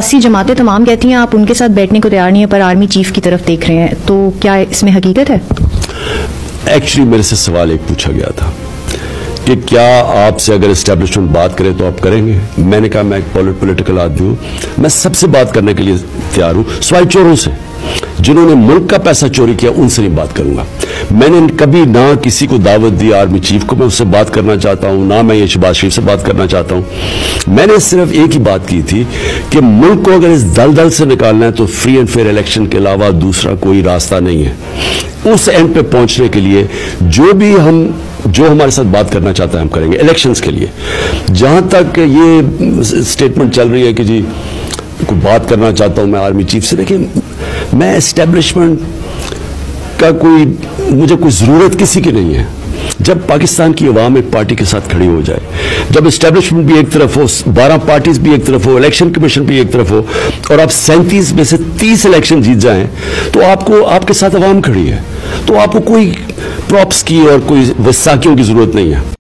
सियासी जमातें तमाम कहती हैं आप उनके साथ बैठने को तैयार नहीं है, पर आर्मी चीफ की तरफ देख रहे हैं, तो क्या इसमें हकीकत है? एक्चुअली मेरे से सवाल एक पूछा गया था कि क्या आपसे अगर एस्टेब्लिशमेंट बात करे तो आप करेंगे। मैंने कहा मैं एक पॉलिटिकल आदमी हूं, मैं सबसे बात करने के लिए तैयार हूं, सिवाय चोरों से। जिन्होंने मुल्क का पैसा चोरी किया उनसे नहीं बात करूंगा। मैंने कभी ना किसी को दावत दी आर्मी चीफ को मैं उससे बात करना चाहता हूं, ना मैं ये शहबाज शरीफ से बात करना चाहता हूं। मैंने सिर्फ एक ही बात की थी कि मुल्क को अगर इस दलदल से निकालना है तो फ्री एंड फेयर इलेक्शन के अलावा दूसरा कोई रास्ता नहीं है। उस एंड पे पहुंचने के लिए जो हमारे साथ बात करना चाहता है हम करेंगे इलेक्शंस के लिए। जहां तक ये स्टेटमेंट चल रही है कि जी कोई बात करना चाहता हूं मैं आर्मी चीफ से, देखिए मैं एस्टेब्लिशमेंट का मुझे कोई जरूरत किसी की नहीं है। जब पाकिस्तान की अवाम एक पार्टी के साथ खड़ी हो जाए, जब एस्टेब्लिशमेंट भी एक तरफ हो, 12 पार्टीज भी एक तरफ हो, इलेक्शन कमीशन भी एक तरफ हो, और आप 37 में से 30 इलेक्शन जीत जाएं, तो आपके साथ अवाम खड़ी है, तो आपको कोई प्रॉप्स की और कोई वसाकियों की जरूरत नहीं है।